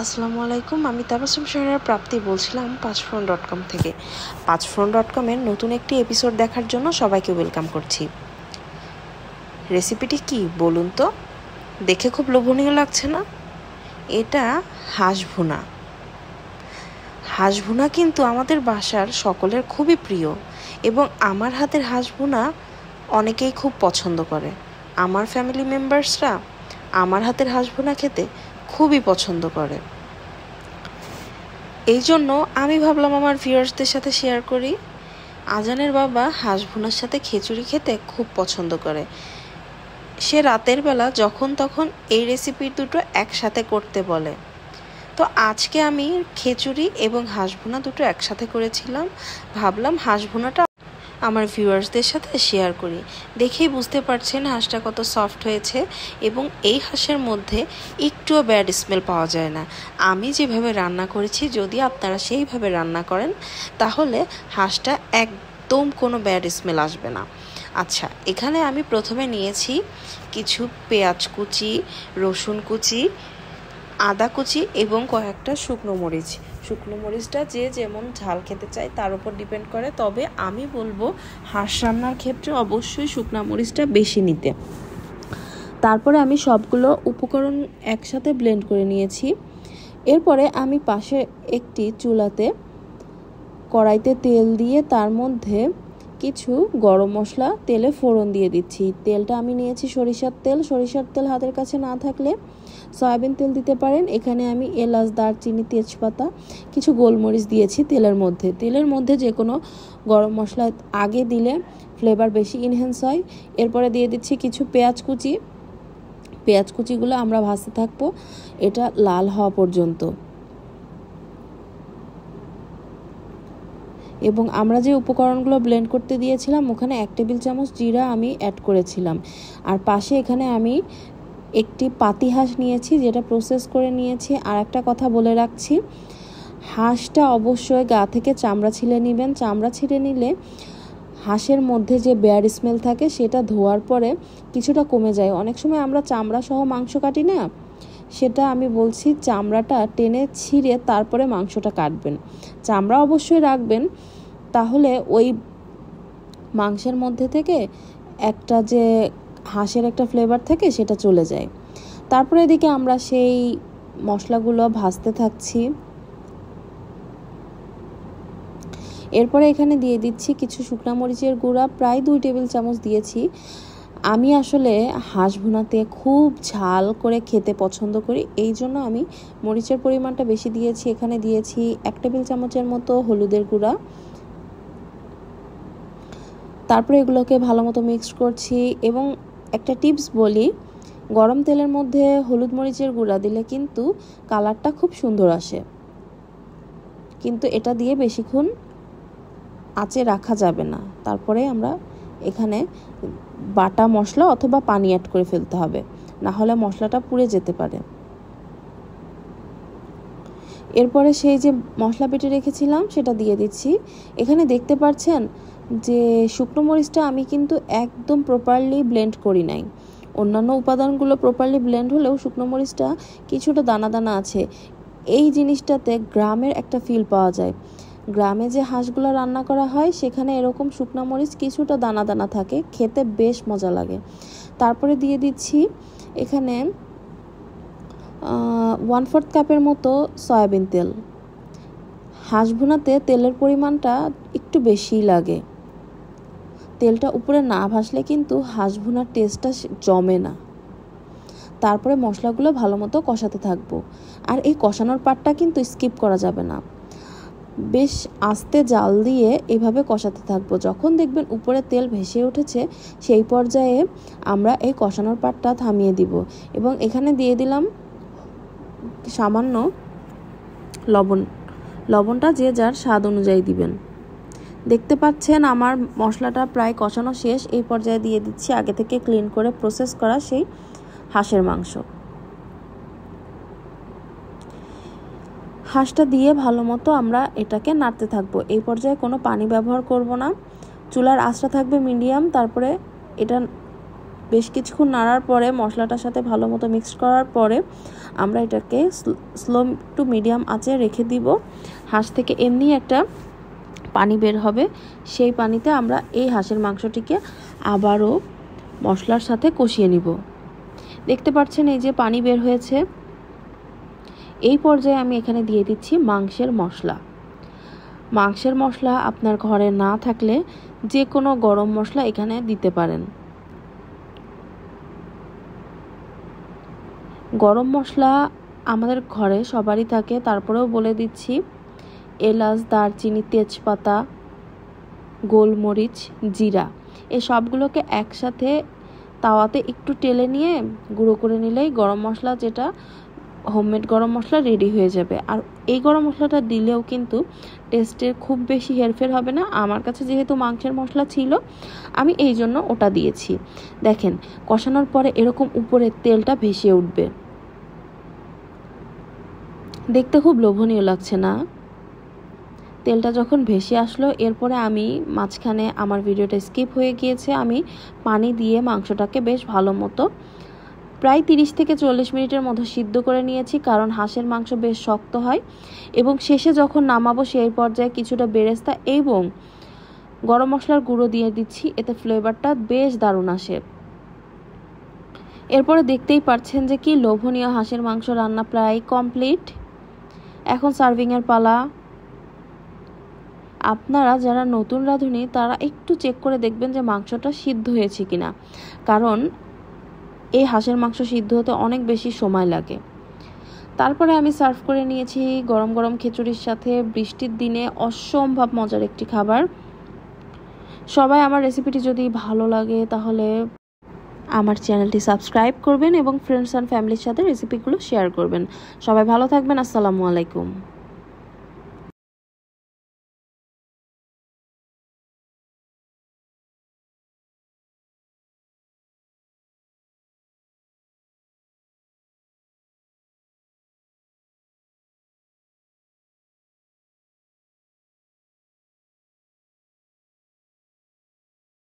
আসসালামু আলাইকুম, আমি তাবাসসুম শহরের প্রাপ্তি বলছিলাম পাঁচফোড়ন.com থেকে। পাঁচফোড়ন.com-এর নতুন একটি এপিসোড দেখার জন্য সবাইকে ওয়েলকাম করছি। রেসিপিটি কি বলুন তো? দেখে খুব লোভনীয় লাগছে না? এটা হাঁস ভুনা। হাঁস ভুনা কিন্তু আমাদের বাসার সকলের খুবই প্রিয় এবং আমার হাতের হাঁস ভুনা অনেকেই খুব পছন্দ করে। আমার ফ্যামিলি মেম্বার্সরা আমার হাতের হাঁস ভুনা খেতে খুবই পছন্দ করে। এই জন্য আমি ভাবলাম আমার ভিউয়ার্সদের সাথে শেয়ার করি। আজানের বাবা হাঁস ভুনার সাথে খিচুড়ি খেতে খুব পছন্দ করে। সে রাতের বেলা যখন তখন এই রেসিপি দুটো একসাথে করতে বলে। তো আজকে আমি খিচুড়ি এবং হাঁস ভুনা দুটো একসাথে করেছিলাম। ভাবলাম হাঁস ভুনাটা আমার ভিউয়ার্সদের সাথে শেয়ার করি। দেখেই বুঝতে পারছেন হাঁসটা কত সফট হয়েছে এবং এই হাঁসের মধ্যে একটুও ব্যাড স্মেল পাওয়া যায় না। আমি যেভাবে রান্না করেছি, যদি আপনারা সেইভাবে রান্না করেন তাহলে হাঁসটা একদম কোনো ব্যাড স্মেল আসবে না। আচ্ছা, এখানে আমি প্রথমে নিয়েছি কিছু পেঁয়াজ কুচি, রসুন কুচি, আদা কুচি এবং কয়েকটা শুকনো মরিচ। শুকনো মরিচটা যে যেমন ঝাল খেতে চায় তার উপর ডিপেন্ড করে, তবে আমি বলবো হাঁস রান্নার ক্ষেত্রে অবশ্যই শুকনো মরিচটা বেশি নিতে। তারপরে আমি সবগুলো উপকরণ একসাথে ব্লেন্ড করে নিয়েছি। এরপরে আমি পাশে একটি চুলাতে কড়াইতে তেল দিয়ে তার মধ্যে কিছু গরম মশলা তেলে ফোড়ন দিয়ে দিচ্ছি। তেলটা আমি নিয়েছি সরিষার তেল। সরিষার তেল হাতের কাছে না থাকলে সয়াবিন তেল দিতে পারেন। এখানে আমি এলাচ, দারচিনি, তেজপাতা, কিছু গোলমরিচ দিয়েছি তেলের মধ্যে। তেলের মধ্যে যে কোনো গরম মশলা আগে দিলে ফ্লেভার বেশি ইনহ্যান্স হয়। এরপরে দিয়ে দিচ্ছি কিছু পেঁয়াজ কুচি। পেঁয়াজ কুচিগুলো আমরা ভাজতে থাকবো এটা লাল হওয়া পর্যন্ত। এবং আমরা যে উপকরণগুলো ব্লেন্ড করতে দিয়েছিলাম ওখানে 1 টেবিল চামচ জিরা আমি অ্যাড করেছিলাম। আর পাশে এখানে আমি একটি পাতি হাঁস নিয়েছি, যেটা প্রসেস করে নিয়েছি। আর একটা কথা বলে রাখছি, হাঁসটা অবশ্যই গা থেকে চামড়া ছিলে নেবেন। চামড়া ছিলে নিলে হাঁসের মধ্যে যে ব্যাড স্মেল থাকে সেটা ধোয়ার পরে কিছুটা কমে যায়। অনেক সময় আমরা চামড়া সহ মাংস কাটি না, সেটা আমি বলছি চামড়াটা টেনে ছিঁড়ে তারপরে মাংসটা কাটবেন। চামড়া অবশ্যই রাখবেন, তাহলে ওই মাংসের মধ্যে থেকে একটা যে হাঁসের একটা ফ্লেভার থাকে সেটা চলে যায়। তারপরে এদিকে আমরা সেই মশলাগুলো ভাজতে থাকছি। এরপরে এখানে দিয়ে দিচ্ছি কিছু শুকনো মরিচের গুঁড়া, প্রায় 2 টেবিল চামচ দিয়েছি। আমি আসলে হাঁস ভুনাতে খুব ঝাল করে খেতে পছন্দ করি, এই জন্য আমি মরিচের পরিমাণটা বেশি দিয়েছি। এখানে দিয়েছি 1 টেবিল চামচের মতো হলুদের গুঁড়া। তারপরে এগুলোকে ভালো মতো মিক্স করছি। এবং একটা টিপস বলি, গরম তেলের মধ্যে হলুদ মরিচের গুঁড়া দিলে কিন্তু কালারটা খুব সুন্দর আসে, কিন্তু এটা দিয়ে বেশিক্ষণ আঁচে রাখা যাবে না। তারপরে আমরা এখানে বাটা মশলা অথবা পানি অ্যাড করে ফেলতে হবে, না হলে মশলাটা পুড়ে যেতে পারে। এরপরে সেই যে মশলা বেটে রেখেছিলাম সেটা দিয়ে দিচ্ছি। এখানে দেখতে পাচ্ছেন যে শুকনো মরিচটা আমি কিন্তু একদম প্রপারলি ব্লেন্ড করি নাই। অন্যান্য উপাদানগুলো প্রপারলি ব্লেন্ড হলেও শুকনো মরিচটা কিছুটা দানা দানা আছে। এই জিনিসটাতে গ্রামের একটা ফিল পাওয়া যায়। গ্রামে যে হাঁসগুলো রান্না করা হয় সেখানে এরকম শুকনো মরিচ কিছুটা দানা দানা থাকে, খেতে বেশ মজা লাগে। তারপরে দিয়ে দিচ্ছি এখানে 1/4 কাপের মতো সয়াবিন তেল। হাঁস ভুনাতে তেলের পরিমাণটা একটু বেশিই লাগে। তেলটা উপরে না ভাসলে কিন্তু হাঁস ভুনার টেস্টটা জমে না। তারপরে মশলাগুলো ভালো মতো কষাতে থাকবো। আর এই কষানোর পার্টটা কিন্তু স্কিপ করা যাবে না, বেশ আস্তে জাল দিয়ে এভাবে কষাতে থাকবো। যখন দেখবেন উপরে তেল ভেসে উঠেছে সেই পর্যায়ে আমরা এই কষানোর পার্টটা থামিয়ে দিব। এবং এখানে দিয়ে দিলাম সামান্য লবণ। লবণটা যে যার স্বাদ অনুযায়ী দিবেন। দেখতে পাচ্ছেন আমার মশলাটা প্রায় কষানো শেষ। এই পর্যায়ে দিয়ে দিচ্ছি আগে থেকে ক্লিন করে প্রসেস করা সেই হাঁসের মাংস। হাঁসটা দিয়ে ভালো মতো আমরা এটাকে নাড়তে থাকবো। এই পর্যায়ে কোনো পানি ব্যবহার করব না, চুলার আঁচটা থাকবে মিডিয়াম। তারপরে এটা বেশ কিছুক্ষণ নাড়ার পরে মশলাটার সাথে ভালো মতো মিক্স করার পরে আমরা এটাকে স্লো টু মিডিয়াম আঁচে রেখে দিব। হাঁস থেকে এমনি একটা পানি বের হবে, সেই পানিতে আমরা এই হাঁসের মাংসটিকে আবারও মশলার সাথে কষিয়ে নিব। দেখতে পাচ্ছেন এই যে পানি বের হয়েছে। এই পর্যায়ে আমি এখানে দিয়ে দিচ্ছি মাংসের মশলা। মাংসের মশলা আপনার ঘরে না থাকলে যে কোনো গরম মশলা এখানে দিতে পারেন। গরম মশলা আমাদের ঘরে সবারই থাকে, তারপরেও বলে দিচ্ছি এলাচ, দারচিনি, তেজপাতা, গোলমরিচ, জিরা, এই সবগুলোকে একসাথে তাওয়াতে একটু টেলে নিয়ে গুঁড়ো করে নিলেই গরম মশলা, যেটা হোমমেড গরম মশলা, রেডি হয়ে যাবে। আর এই গরম মশলাটা দিলেও কিন্তু টেস্টের খুব বেশি হেরফের হবে না। আমার কাছে যেহেতু মাংসের মশলা ছিল, আমি এই জন্য ওটা দিয়েছি। দেখেন কষানোর পরে এরকম উপরে তেলটা ভেসে উঠবে, দেখতে খুব লোভনীয় লাগছে না? তেলটা যখন ভেসে আসলো, এরপরে আমি মাঝখানে আমার ভিডিওটা স্কিপ হয়ে গিয়েছে, আমি পানি দিয়ে মাংসটাকে বেশ ভালো মতো প্রায় 30 থেকে 40 মিনিটের মতো সিদ্ধ করে নিয়েছি, কারণ হাঁসের মাংস বেশ শক্ত হয়। এবং শেষে যখন নামাবো সেই পর্যায়ে কিছুটা বেরেস্তা এবং গরম মশলার গুঁড়ো দিয়ে দিচ্ছি, এতে ফ্লেভারটা বেশ দারুণ আসে। এরপরে দেখতেই পাচ্ছেন যে কি লোভনীয় হাঁসের মাংস রান্না প্রায় কমপ্লিট। এখন সার্ভিংয়ের পালা। আপনারা যারা নতুন রাঁধুনি তারা একটু চেক করে দেখবেন যে মাংসটা সিদ্ধ হয়েছে কিনা, কারণ এই হাঁসের মাংস সিদ্ধ হতে অনেক বেশি সময় লাগে। তারপরে আমি সার্ভ করে নিয়েছি গরম গরম খিচুড়ির সাথে। বৃষ্টির দিনে অসম্ভব মজার একটি খাবার। সবাই আমার রেসিপিটি যদি ভালো লাগে তাহলে আমার চ্যানেলটি সাবস্ক্রাইব করবেন এবং ফ্রেন্ডস অ্যান্ড ফ্যামিলির সাথে রেসিপিগুলো শেয়ার করবেন। সবাই ভালো থাকবেন। আসসালামু আলাইকুম।